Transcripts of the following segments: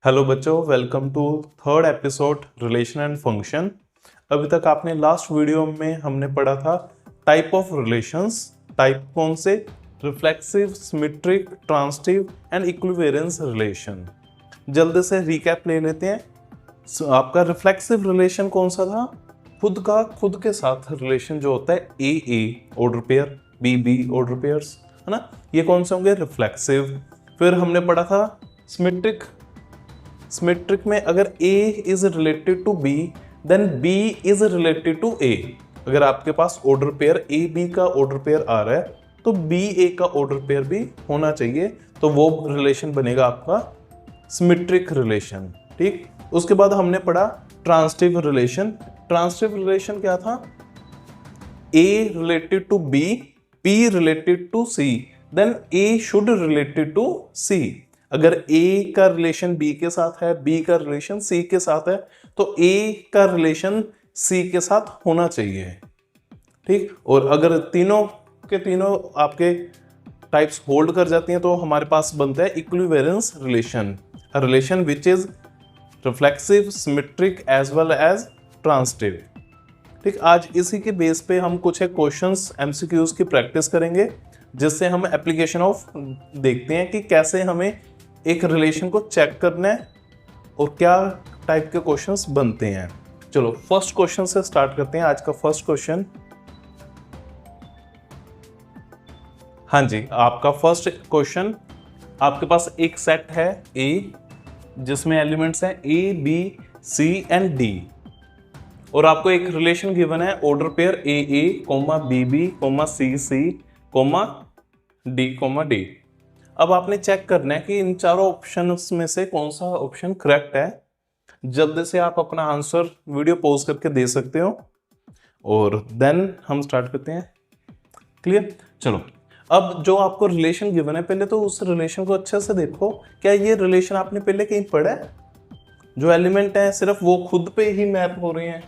Hello बच्चों, welcome to third episode relation and function. अभी तक आपने लास्ट वीडियो में हमने पढ़ा था टाइप ऑफ रिलेशंस। टाइप कौन से? Reflexive, symmetric, transitive and equivalence relation. जल्दी से रिकैप ले लेते हैं। आपका रिफ्लेक्सिव रिलेशन कौन सा था? खुद के साथ रिलेशन जो होता है A order pair, B order pairs, है ना। ये कौन से होंगे? रिफ्लेक्सिव। फिर हमने पढ़ा था सिमेट्रिक में अगर A is related to B then B is related to A। अगर आपके पास ऑर्डर पेयर A B का ऑर्डर पेयर आ रहा है तो B A का ऑर्डर पेयर भी होना चाहिए, तो वो रिलेशन बनेगा आपका सिमेट्रिक रिलेशन। ठीक, उसके बाद हमने पढ़ा ट्रांजिटिव रिलेशन। ट्रांजिटिव रिलेशन क्या था? A related to B, B related to C, then A should related to C। अगर A का रिलेशन B के साथ है, B का रिलेशन C के साथ है, तो A का रिलेशन C के साथ होना चाहिए। ठीक, और अगर तीनों के तीनों आपके टाइप्स होल्ड कर जाती हैं तो हमारे पास बनता है equivalence relation, relation which is reflexive, symmetric as well as transitive. ठीक, आज इसी के बेस पे हम कुछ एक क्वेश्चंस MCQs की प्रैक्टिस करेंगे, जिससे हम एप्लीकेशन ऑफ देखते हैं कि कैसे हमें एक रिलेशन को चेक करना है और क्या टाइप के क्वेश्चंस बनते हैं। चलो फर्स्ट क्वेश्चन से स्टार्ट करते हैं। आज का फर्स्ट क्वेश्चन, हाँ जी, आपका फर्स्ट क्वेश्चन, आपके पास एक सेट है A जिसमें एलिमेंट्स हैं A, B, C and D, और आपको एक रिलेशन गिवन है order pair AA, BB, CC, D, अब आपने चेक करना है कि इन चारों ऑप्शंस में से कौन सा ऑप्शन करेक्ट है। जल्दी से आप अपना आंसर वीडियो पॉज करके दे सकते हो और देन हम स्टार्ट करते हैं। क्लियर? चलो, अब जो आपको रिलेशन गिवन है, पहले तो उस रिलेशन को अच्छे से देखो। क्या ये रिलेशन आपने पहले कहीं पढ़ा है? जो एलिमेंट है सिर्फ वो खुद पे ही मैप हो रहे हैं।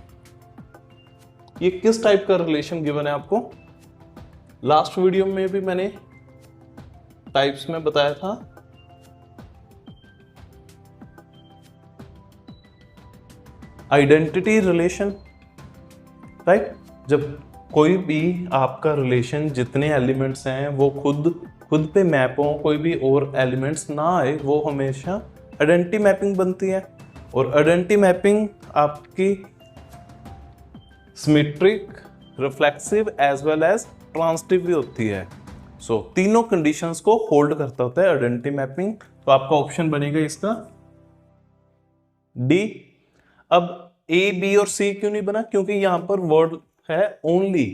ये किस टाइप का रिलेशन गिवन है आपको? लास्ट वीडियो में भी मैंने टाइप्स में बताया था। Identity relation, right. जब कोई भी आपका रिलेशन, जितने एलिमेंट्स हैं वो खुद पे मैप हो, कोई भी और एलिमेंट्स ना आए, वो हमेशा आइडेंटिटी मैपिंग बनती है। और आइडेंटिटी मैपिंग आपकी symmetric, reflexive as well as transitive भी होती है। सो तीनों कंडीशंस को होल्ड करता होता है आइडेंटिटी मैपिंग। तो आपका ऑप्शन बनेगा इसका D। अब A, B और C क्यों नहीं बना? क्योंकि यहां पर वर्ड है only.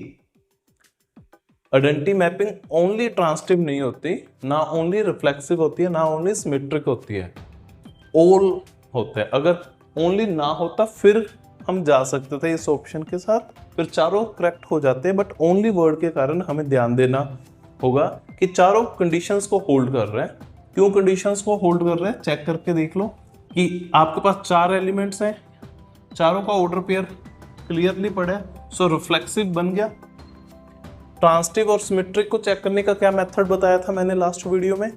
Identity mapping only transitive नहीं होती, ना ओनली रिफ्लेक्सिव होती है, ना ओनली सिमेट्रिक होती है, ऑल होता है। अगर ओनली ना होता फिर हम जा सकते थे इस ऑप्शन के साथ, फिर चारों करेक्ट हो जाते हैं। बट ओनली वर्ड के कारण हमें ध्यान देना होगा कि चारों कंडीशंस को होल्ड कर रहे हैं। क्यों कंडीशंस को होल्ड कर रहे हैं? चेक करके देख लो कि आपके पास चार एलिमेंट्स हैं, चारों का ऑर्डर पेयर क्लियरली पड़ा है, सो रिफ्लेक्सिव बन गया। ट्रांजिटिव और सिमेट्रिक को चेक करने का क्या मेथड बताया था मैंने लास्ट वीडियो में?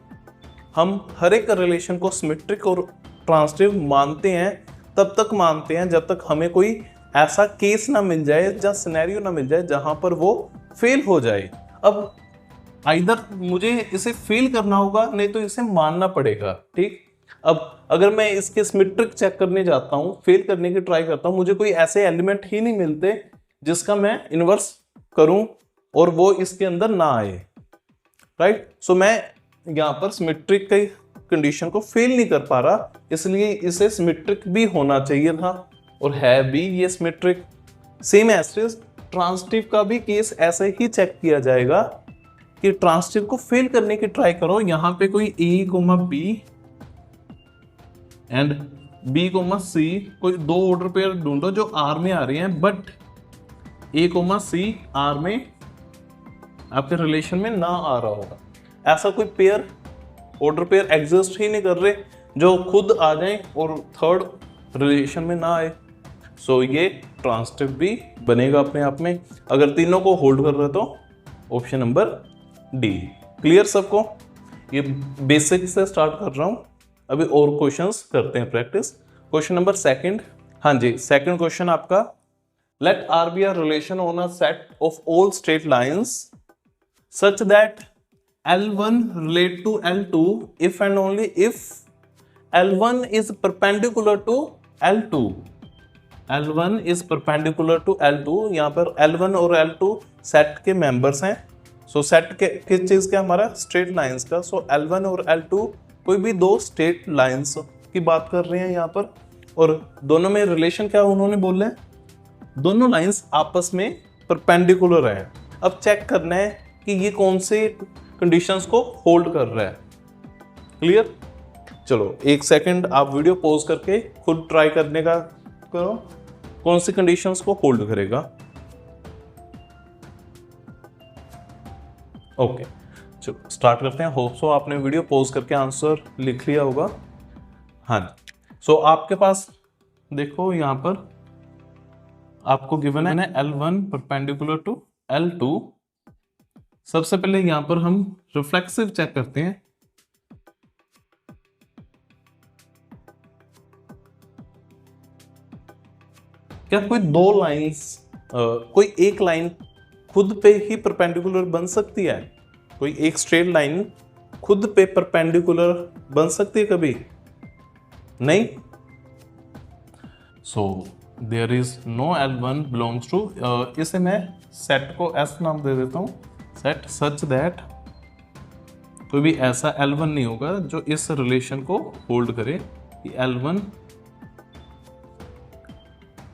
हम हर एक रिलेशन को सिमेट्रिक और ट्रांजिटिव मानते हैं, तब तक मानते हैं जब तक हमें कोई ऐसा केस ना मिल जाए या सिनेरियो ना मिल जाए जहां पर वो फेल हो जाए। अब आइदर मुझे इसे फेल करना होगा, नहीं तो इसे मानना पड़ेगा। ठीक, अब अगर मैं इसके सिमेट्रिक चेक करने जाता हूं, फेल करने की ट्राई करता हूं, मुझे कोई ऐसे एलिमेंट ही नहीं मिलते जिसका मैं इन्वर्स करूं और वो इसके अंदर ना आए, राइट। सो मैं यहां पर सिमेट्रिक की कंडीशन को फेल नहीं कर पा रहा, इसलिए इसे सिमेट्रिक भी होना चाहिए था, और है भी ये सिमेट्रिक। सेम एज ट्रांजिटिव का भी केस ऐसे ही चेक किया जाएगा कि ट्रांजिटिव को फेल करने की ट्राई करो। यहां पे कोई A, B and B, C, कोई दो ऑर्डर पेयर ढूंढो जो R में आ रही हैं, बट A, C R में आपके रिलेशन में ना आ रहा होगा। ऐसा कोई पेयर, ऑर्डर पेयर एग्जिस्ट ही नहीं कर रहे जो खुद आ जाए और थर्ड रिलेशन में ना आए। सो ये ट्रांजिटिव भी बनेगा अपने आप में। अगर तीनों को होल्ड कर रहे तो ऑप्शन नंबर D। क्लियर सबको? ये बेसिक से स्टार्ट कर रहा हूं। अभी और क्वेश्चंस करते हैं प्रैक्टिस। क्वेश्चन नंबर सेकंड, हाँ जी, सेकंड क्वेश्चन आपका, late R be a relation on a set of all straight lines such that L1 relate to L2 if and only if L1 is perpendicular to L2। L1 is perpendicular to L2, यहाँ पर L1 और L2 set के members हैं। सो set के किस चीज का, हमारा स्ट्रेट लाइंस का। सो L1 और L2 कोई भी दो स्ट्रेट लाइंस की बात कर रहे हैं यहाँ पर, और दोनों में रिलेशन क्या उन्होंने बोला है, दोनों लाइंस आपस में परपेंडिकुलर है। अब चेक करना है कि ये कौन से कंडीशंस को होल्ड कर रहा है। क्लियर? चलो एक सेकंड आप वीडियो पॉज करके खुद ट्राई करने का करो, कौन सी कंडीशंस को होल्ड करेगा। ओके चलो स्टार्ट करते हैं। होप सो आपने वीडियो पॉज करके आंसर लिख लिया होगा। हाँ सो आपके पास देखो यहाँ पर आपको गिवन है L1 परपेंडिकुलर टू L2। सबसे पहले यहां पर हम रिफ्लेक्सिव चेक करते हैं। क्या कोई दो लाइंस, कोई एक लाइन खुद पे ही परपेंडिकुलर बन सकती है? कोई एक स्ट्रेट लाइन खुद पे परपेंडिकुलर बन सकती है कभी? नहीं। So there is no L1 belongs to, इसे मैं सेट को S नाम दे देता हूं, सेट सच दैट कोई भी ऐसा L1 नहीं होगा जो इस रिलेशन को होल्ड करे कि L1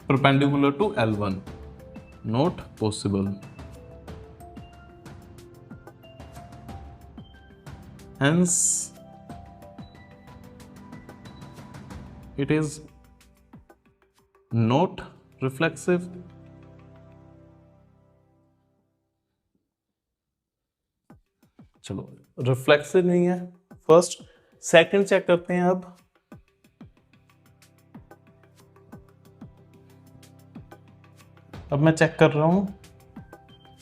perpendicular to L1, not possible. Hence it is not reflexive। चलो रिफ्लेक्सिव नहीं है फर्स्ट। सेकंड चेक करते हैं। अब मैं चेक कर रहा हूं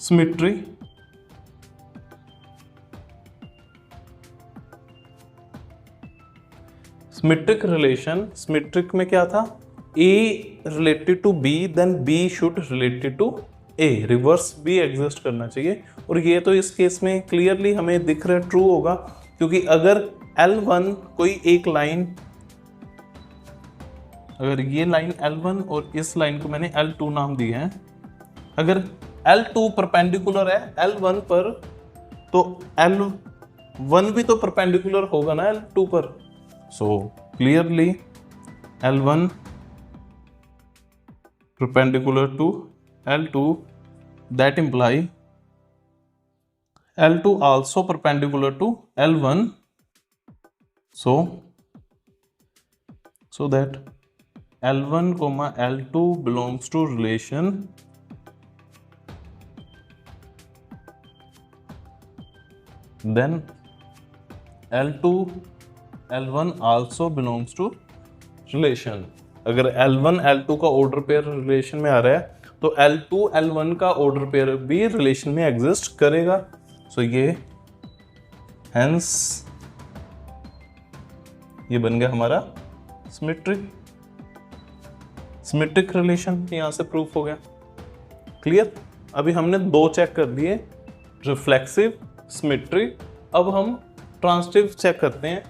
सिमेट्री। सिमेट्रिक रिलेशन, सिमेट्रिक में क्या था, A related to B then B should related to A, reverse भी एग्जिस्ट करना चाहिए। और ये तो इस केस में क्लियरली हमें दिख रहा है ट्रू होगा, क्योंकि अगर L1 कोई एक लाइन, अगर ये लाइन L1 और इस लाइन को मैंने L2 नाम दिया है, अगर L2 परपेंडिकुलर है L1 पर तो L1 भी तो परपेंडिकुलर होगा ना L2 पर। So clearly L1 perpendicular to L2, that imply L2 also perpendicular to L1, so that L1 comma L2 belongs to relation then L2 L1 also belongs to relation। अगर L1 L2 का order pair relation में आ रहा है तो L2 L1 का order pair भी relation में exist करेगा। सो ये हेंस ये बन गया हमारा सिमेट्रिक रिलेशन, यहां से प्रूफ हो गया। क्लियर? अभी हमने दो चेक कर दिए, रिफ्लेक्सिव, सिमेट्रिक। अब हम ट्रांजिटिव चेक करते हैं।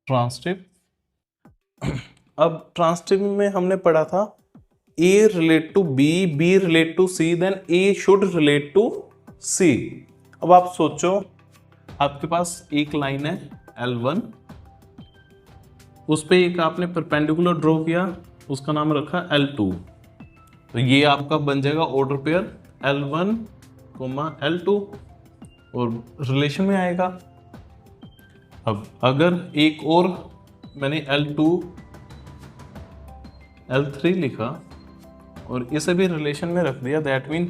ट्रांजिटिव, अब ट्रांजिटिव में हमने पढ़ा था A relate to B, B relate to C, then A should relate to C। अब आप सोचो आपके पास एक लाइन है L1, उस पे एक आपने परपेंडिकुलर ड्रॉ किया, उसका नाम रखा L2, तो ये आपका बन जाएगा ऑर्डर पेयर L1, L2 और रिलेशन में आएगा। अब अगर एक और मैंने L2 L3 लिखा और इसे भी रिलेशन में रख दिया, दैट मीन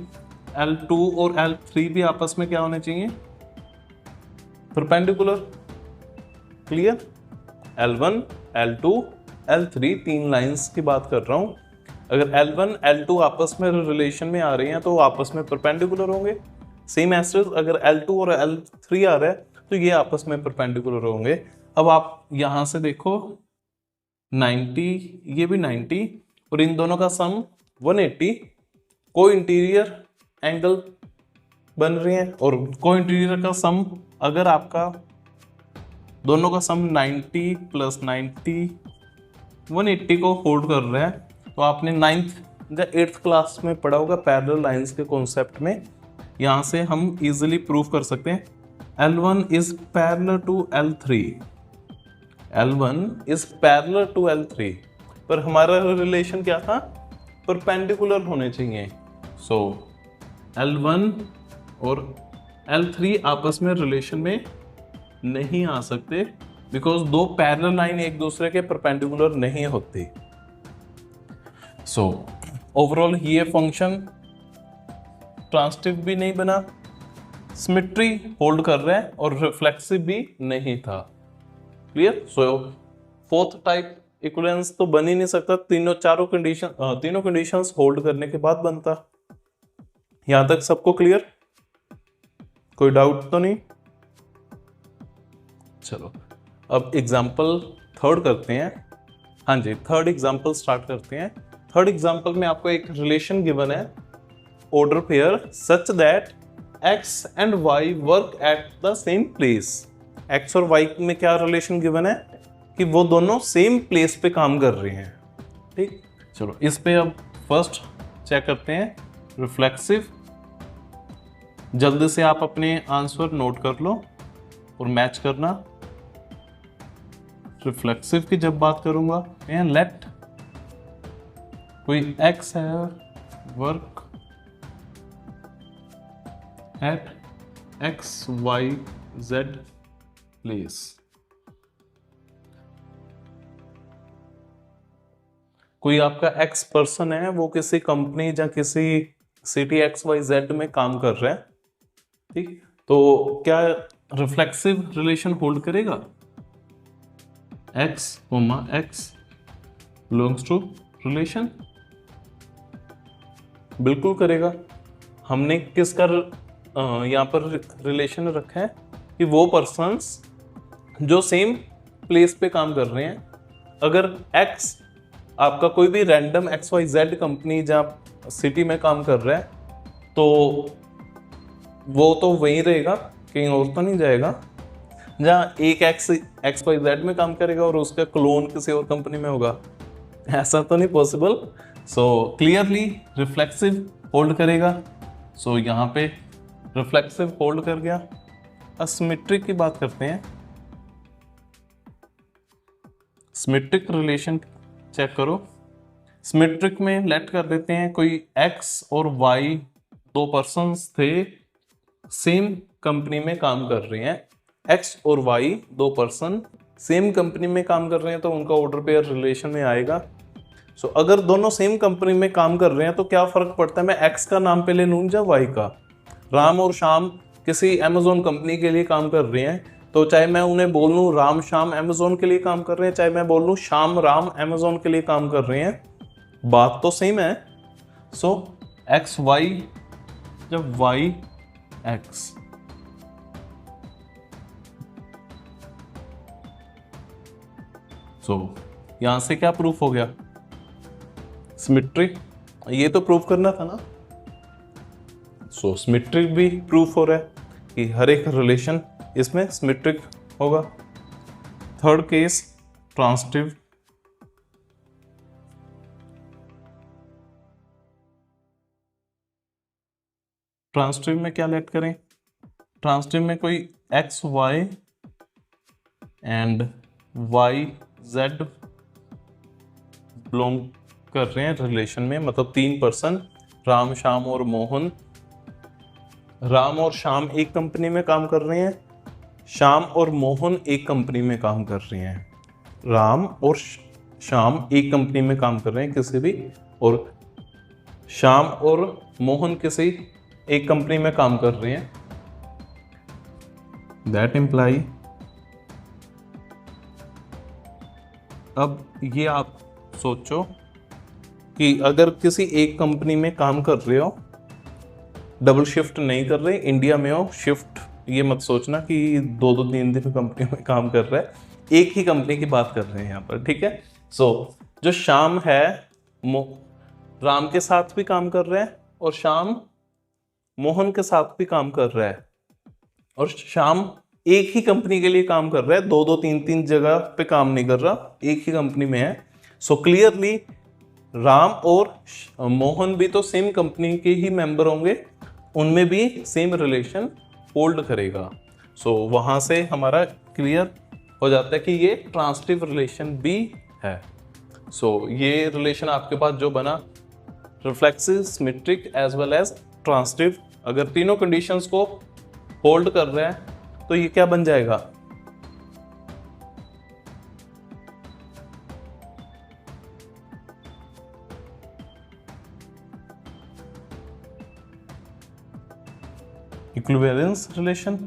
L2 और L3 भी आपस में क्या होने चाहिए, perpendicular. Clear? L1 L2 L3 तीन लाइंस की बात कर रहा हूँ। अगर L1 L2 आपस में रिलेशन में आ रहे हैं तो आपस में परपेंडिकुलर होंगे। सेम एज अगर L2 और L3 आ रहा है तो ये आपस में परपेंडिकुलर होंगे। अब आप यहां से देखो 90, ये भी 90 और इन दोनों का सम 180, को इंटीरियर एंगल बन रही है। और को इंटीरियर का सम अगर आपका दोनों का सम 90 + 90 180 को होल्ड कर रहा है तो आपने 9th या 8th क्लास में पढ़ा होगा पैरेलल लाइंस के कॉन्सेप्ट में। यहाँ से हम इजीली प्रूव कर सकते हैं L1 is parallel to L3, L1 is parallel to L3, पर हमारा रिलेशन क्या था, परपेंडिकुलर होने चाहिए। सो L1 और L3 आपस में रिलेशन में नहीं आ सकते बिकॉज दो पैरेलल लाइन एक दूसरे के परपेंडिकुलर नहीं होती। सो ओवरऑल ये फंक्शन ट्रांजिटिव भी नहीं बना, सिमेट्री होल्ड कर रहा है और रिफ्लेक्सिव भी नहीं था। क्लियर? सो फोर्थ टाइप इक्विवेलेंस तो बन ही नहीं सकता, तीनों कंडीशंस होल्ड करने के बाद बनता। यहां तक सबको क्लियर? कोई डाउट तो नहीं? चलो अब एग्जाम्पल थर्ड करते हैं। हाँ जी, थर्ड एग्जाम्पल स्टार्ट करते हैं। थर्ड एग्जाम्पल में आपको एक रिलेशन गिवन है, order pair such that x and y work at the same place. x और y में क्या रिलेशन गिवन है कि वो दोनों सेम प्लेस पे काम कर रहे हैं। ठीक, चलो इस पे अब फर्स्ट चेक करते हैं रिफ्लेक्सिव। जल्दी से आप अपने आंसर नोट कर लो और मैच करना। रिफ्लेक्सिव की जब बात करूंगा, लेट कोई x है वर्क एट XYZ प्लेस। कोई आपका x पर्सन है, वो किसी कंपनी या किसी सिटी XYZ में काम कर रहा है। ठीक, तो क्या रिफ्लेक्सिव रिलेशन होल्ड करेगा? x, x belongs to relation, बिल्कुल करेगा। हमने किसका यहाँ पर रिलेशन रखा है कि वो पर्सन्स जो सेम प्लेस पे काम कर रहे हैं। अगर x आपका कोई भी रैंडम XYZ कंपनी जहाँ सिटी में काम कर रहा है तो वो तो वहीं रहेगा, कहीं और तो नहीं जाएगा। जहाँ एक XYZ में काम करेगा और उसका क्लोन किसी और कंपनी में होगा, ऐसा तो नहीं possible. So clearly reflexive hold करेगा। सो यहाँ पे रिफ्लेक्सिव होल्ड कर गया। असिमेट्रिक की बात करते हैं। सिमेट्रिक रिलेशन चेक करो। सिमेट्रिक में लेट कर देते हैं कोई x और y दो पर्सन्स थे, सेम कंपनी में काम कर रहे हैं। x और y दो पर्सन सेम कंपनी में काम कर रहे हैं तो उनका ऑर्डर पेयर रिलेशन में आएगा। सो अगर दोनों सेम कंपनी में काम कर रहे हैं तो क्या फर्क पड़ता है मैं x का नाम पहले लूं या y का? राम और श्याम किसी अमेजोन कंपनी के लिए काम कर रहे हैं तो चाहे मैं उन्हें बोल लूं राम श्याम अमेजोन के लिए काम कर रहे हैं, चाहे मैं बोल लूं श्याम राम अमेजोन के लिए काम कर रहे हैं, बात तो सेम है। सो एक्स वाई जब वाई एक्स, सो यहां से क्या प्रूफ हो गया? सिमेट्रिक। ये तो प्रूफ करना था ना। सो सिमेट्रिक भी प्रूफ हो रहा है कि हर एक रिलेशन इसमें सिमेट्रिक होगा। Third case transitive. ट्रांजिटिव में क्या लेट करें? ट्रांजिटिव में कोई x y and y z belong कर रहे हैं रिलेशन में, मतलब तीन पर्सन राम श्याम और मोहन। राम और श्याम एक कंपनी में काम कर रहे हैं, श्याम और मोहन एक कंपनी में काम कर रहे हैं। राम और श्याम एक कंपनी में काम कर रहे हैं किसी भी, और श्याम और मोहन किसी एक कंपनी में काम कर रहे हैं। दैट इम्प्लाई अब ये आप सोचो कि अगर किसी एक कंपनी में काम कर रहे हो, डबल शिफ्ट नहीं कर रहे, इंडिया में हो, शिफ्ट ये मत सोचना कि 2-2 3 दिन कंपनी में काम कर रहा है, एक ही कंपनी की बात कर रहे हैं यहाँ पर, ठीक है। जो श्याम है राम के साथ भी काम कर रहा है, और श्याम मोहन के साथ भी काम कर रहा है, और श्याम एक ही कंपनी के लिए काम कर रहा है, 2-2 3-3 जगह पे काम नहीं कर रहा, एक ही कंपनी में है। सो क्लियरली राम और मोहन भी तो सेम कंपनी के ही मेंबर होंगे, उनमें भी सेम रिलेशन होल्ड करेगा। सो वहां से हमारा क्लियर हो जाता है कि ये ट्रांसिटिव रिलेशन भी है। सो ये रिलेशन आपके पास जो बना, reflexive, symmetric as well as transitive, अगर तीनों कंडीशंस को होल्ड कर रहा है तो ये क्या बन जाएगा, इक्विवेलेंस रिलेशन,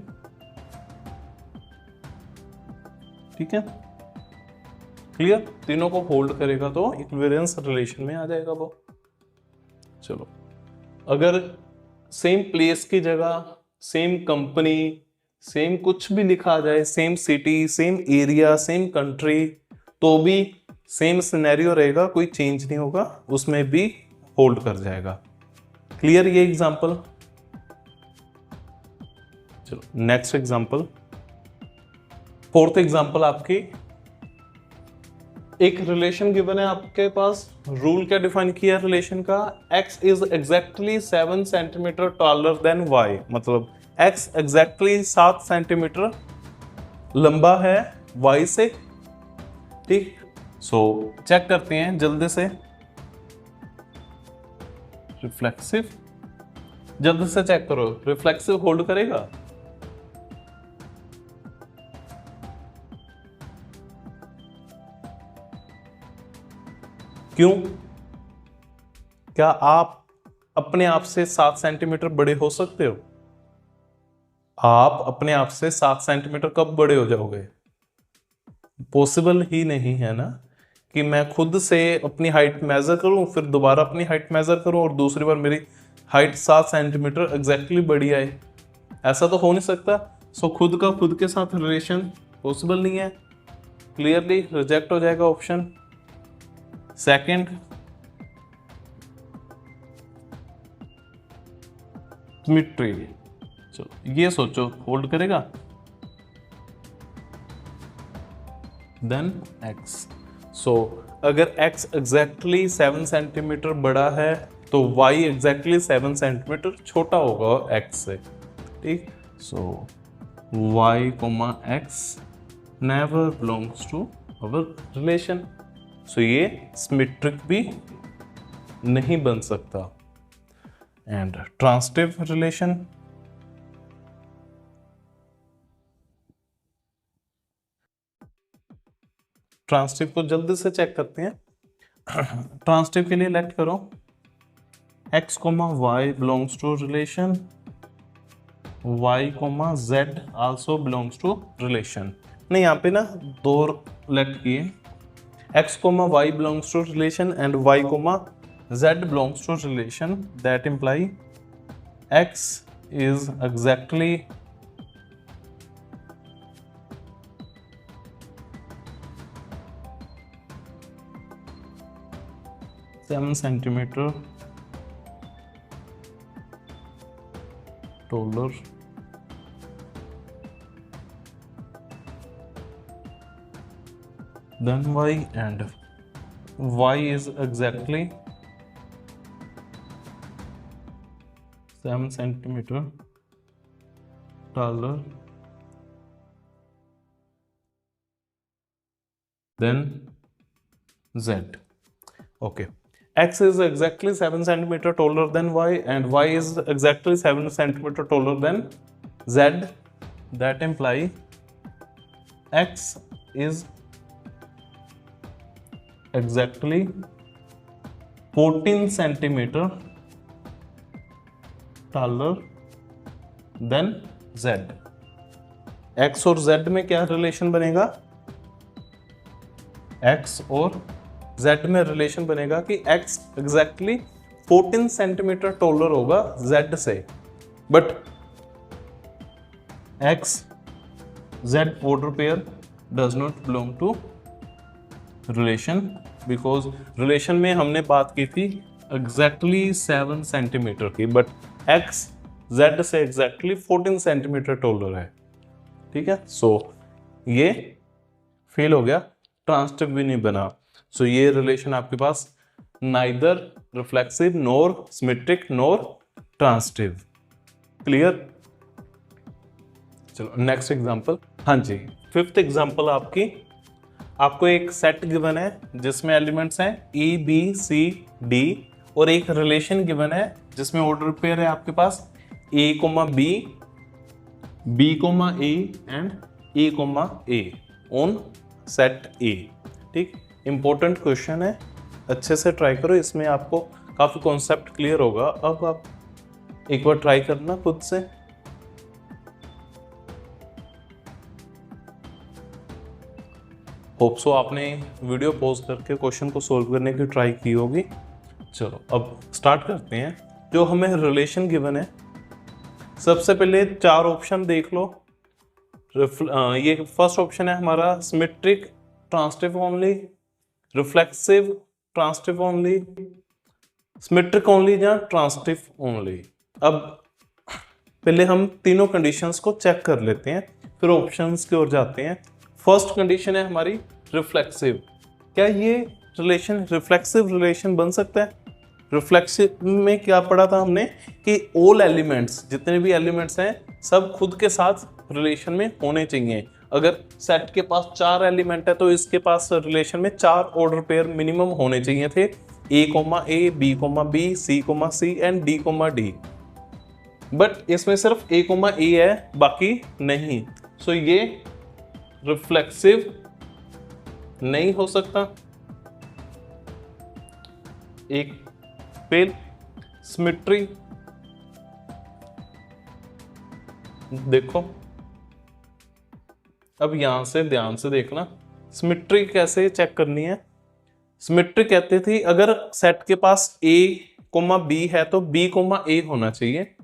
ठीक है। क्लियर, तीनों को होल्ड करेगा तो इक्विवेलेंस रिलेशन में आ जाएगा वो। चलो, अगर सेम प्लेस की जगह सेम कंपनी, सेम कुछ भी लिखा जाए, same city, same area, same country, तो भी सेम सिनेरियो रहेगा, कोई चेंज नहीं होगा, उसमें भी होल्ड कर जाएगा। क्लियर ये एग्जांपल। चलो नेक्स्ट एग्जांपल, फोर्थ एग्जांपल आपकी, एक रिलेशन गिवन है आपके पास, रूल क्या डिफाइन किया है रिलेशन का, x is exactly 7 centimetre taller than y, मतलब x एग्जैक्टली 7 सेंटीमीटर लंबा है y से, ठीक। सो चेक करते हैं जल्दी से, रिफ्लेक्सिव, जल्दी से चेक करो, रिफ्लेक्सिव होल्ड करेगा, क्यों? क्या आप अपने आप से 7 सेंटीमीटर बड़े हो सकते हो? आप अपने आप से 7 सेंटीमीटर कब बड़े हो जाओगे? पॉसिबल ही नहीं है ना, कि मैं खुद से अपनी हाइट मेजर करूं, फिर दोबारा अपनी हाइट मेजर करूं और दूसरी बार मेरी हाइट 7 सेंटीमीटर एग्जैक्टली बड़ी आए, ऐसा तो हो नहीं सकता। सो खुद का खुद के साथ रिलेशन पॉसिबल नहीं है, क्लियरली रिजेक्ट हो जाएगा ऑप्शन सेकंड। सिमेट्री, चलो ये सोचो होल्ड करेगा, देन x। सो अगर x एग्जैक्टली 7 सेंटीमीटर बड़ा है तो y एग्जैक्टली 7 सेंटीमीटर छोटा होगा x से, ठीक। So y, x never belongs to our relation, so ये सिमेट्रिक भी नहीं बन सकता। एंड ट्रांसिटिव रिलेशन, ट्रांसिटिव को जल्दी से चेक करते हैं। ट्रांसिटिव के लिए लेट करो x, y belongs to relation, y, z also belongs to relation. नहीं, यहाँ पे ना दो लेट किए, x, y belongs to relation and y, z belongs to relation, that imply x is exactly 7 centimeter taller than y, and y is exactly 7 centimeter taller than z. Okay, x is exactly 7 centimeter taller than y and y is exactly 7 centimeter taller than z. That imply x is exactly 14 centimeter taller than z. x और z में क्या relation बनेगा? x और z में relation बनेगा कि x exactly 14 centimetre टोलर होगा z से, but x z order pair does not belong to relation because relation में हमने बात की थी एग्जैक्टली 7 सेंटीमीटर की, बट x z से एग्जैक्टली 14 सेंटीमीटर टोलर है। ठीक है, सो ये फेल हो गया, ट्रांसटिव भी नहीं बना। सो ये रिलेशन आपके पास नाइदर रिफ्लेक्सिव नोर सिमेट्रिक नोर ट्रांसटिव। क्लियर? चलो नेक्स्ट एग्जांपल। हाँ जी, फिफ्थ एग्जांपल आपको एक सेट गिवन है जिसमें एलिमेंट्स हैं ए बी सी डी और एक रिलेशन गिवन है जिसमें ऑर्डर पेयर है आपके पास A comma B comma A and A comma A on set A. ठीक, इंपॉर्टेंट क्वेश्चन है, अच्छे से ट्राई करो, इसमें आपको काफी कॉन्सेप्ट क्लियर होगा। अब आप एक बार ट्राई करना खुद से। होप सो आपने वीडियो पॉज करके क्वेश्चन को सोल्व करने की ट्राई की होगी। चलो अब स्टार्ट करते हैं। जो हमें रिलेशन गिवन है, सबसे पहले 4 ऑप्शन देख लो। ये फर्स्ट ऑप्शन है हमारा symmetric transitive only, reflexive transitive only, symmetric only या ट्रांसटिव ओनली। अब पहले हम तीनों कंडीशंस को चेक कर लेते हैं, फिर ऑप्शंस की ओर जाते हैं। फर्स्ट कंडीशन है हमारी रिफ्लेक्सिव। क्या ये रिलेशन रिफ्लेक्सिव रिलेशन बन सकता है? रिफ्लेक्सिव में क्या पढ़ा था हमने कि ऑल एलिमेंट्स, जितने भी एलिमेंट्स हैं सब खुद के साथ रिलेशन में होने चाहिए। अगर सेट के पास 4 एलिमेंट है तो इसके पास रिलेशन में 4 ऑर्डर पेयर मिनिमम होने चाहिए थे, A comma A, B comma B, C comma C and D comma D. But इसमें सिर्फ ए कोमा ए है, बाकी नहीं। सो ये रिफ्लेक्सिव नहीं हो सकता। एक फेल। सिमेट्री देखो, अब यहां से ध्यान से देखना, सिमेट्री कैसे चेक करनी है। सिमेट्री कहते थे अगर सेट के पास ए कोमा बी है तो बी कोमा ए होना चाहिए,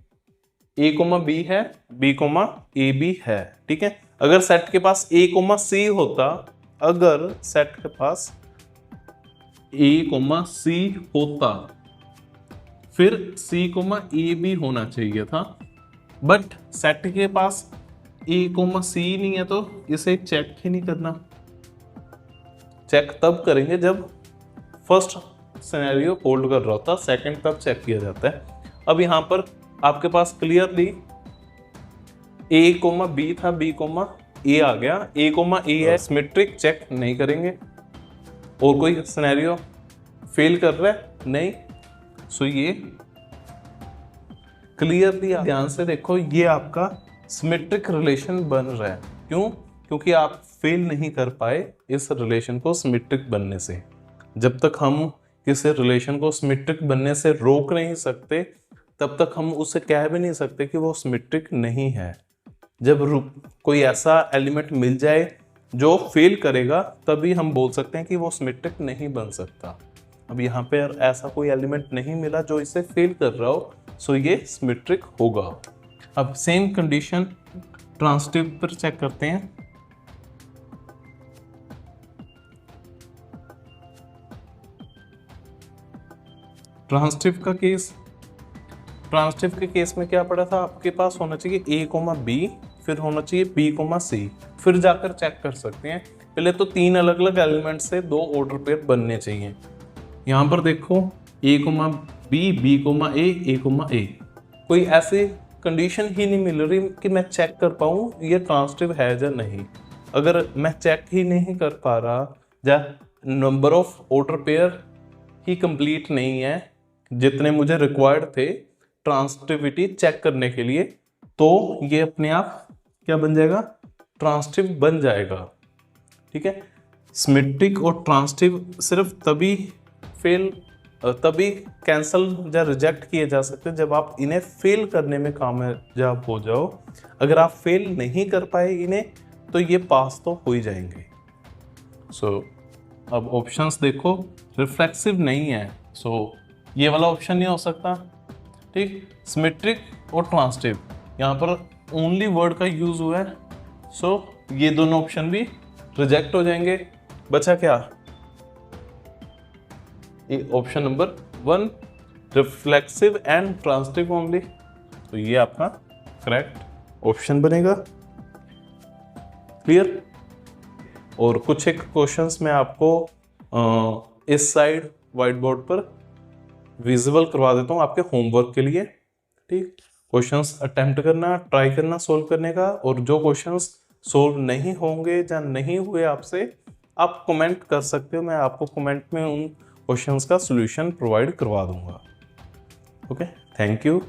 ए कोमा बी है, बी कोमा ए भी है। ठीक है, अगर सेट के पास ए कोमा सी होता, अगर सेट के पास ए कोमा सी होता फिर सी कोमा ए भी होना चाहिए था, बट सेट के पास ए कोमा सी नहीं है तो इसे चेक ही नहीं करना। चेक तब करेंगे जब फर्स्ट सिनेरियो होल्ड कर रहा होता, सेकंड तब चेक किया जाता है। अब यहां पर आपके पास क्लियरली ए कोमा बी था, बी कोमा ए आ गया, ए कोमा ए है, सिमेट्रिक चेक नहीं करेंगे। और कोई सिनेरियो फेल कर रहा है? नहीं। सो ये क्लियरली ध्यान से देखो, ये आपका सिमेट्रिक रिलेशन बन रहा है। क्यों? क्योंकि आप फेल नहीं कर पाए इस रिलेशन को सिमेट्रिक बनने से। जब तक हम किसी रिलेशन को सिमेट्रिक बनने से रोक नहीं सकते, तब तक हम उससे कह भी नहीं सकते कि वो सिमेट्रिक नहीं है। जब कोई ऐसा एलिमेंट मिल जाए जो फेल करेगा, तभी हम बोल सकते हैं कि वो सिमेट्रिक नहीं बन सकता। अब यहाँ पे ऐसा कोई एलिमेंट नहीं मिला जो इसे फेल कर रहा हो, सो ये सिमेट्रिक होगा। अब सेम कंडीशन ट्रांसटिव पर चेक करते हैं। ट्रांसटिव का केस, ट्रांसटिव के केस में क्या पड़ा था, आपके पास होना चाहिए ए कोमा बी, फिर होना चाहिए बी कोमा सी, फिर जाकर चेक कर सकते हैं। पहले तो 3 अलग अलग एलिमेंट से 2 ऑर्डर पेयर बनने चाहिए। यहां पर देखो ए कोमा बी, बी कोमा ए कोमा ए, कोई ऐसी कंडीशन ही नहीं मिल रही कि मैं चेक कर पाऊँ ये ट्रांसटिव है या नहीं। अगर मैं चेक ही नहीं कर पा रहा, या number of order pair he complete नहीं है जितने मुझे रिक्वायर्ड थे ट्रांसटिविटी चेक करने के लिए, तो ये अपने आप क्या बन जाएगा, ट्रांसटिव बन जाएगा। ठीक है, सिमेट्रिक और ट्रांसटिव सिर्फ तभी कैंसल या रिजेक्ट किए जा सकते हैं जब आप इन्हें फेल करने में कामयाब हो जाओ। अगर आप फेल नहीं कर पाए इन्हें, तो ये पास तो हो ही जाएंगे। सो अब ऑप्शंस देखो, रिफ्लेक्सिव नहीं है, सो ये वाला ऑप्शन नहीं हो सकता। ठीक, सिमेट्रिक और ट्रांसटिव, यहाँ पर ओनली वर्ड का यूज हुआ है, सो ये दोनों ऑप्शन भी रिजेक्ट हो जाएंगे। बचा क्या, ये option number 1, reflexive and transitive only, तो ये आपका करेक्ट ऑप्शन बनेगा। क्लियर। और कुछ एक क्वेश्चंस मैं आपको इस साइड व्हाइट बोर्ड पर विजिबल करवा देता हूँ आपके होमवर्क के लिए। ठीक, क्वेश्चंस अटेम्प्ट करना, ट्राई करना सॉल्व करने का, और जो क्वेश्चंस सॉल्व नहीं होंगे या नहीं हुए आपसे, आप कमेंट कर सकते हो, मैं आपको कमेंट में उन क्वेश्चंस का सॉल्यूशन प्रोवाइड करवा दूंगा। Okay, thank you.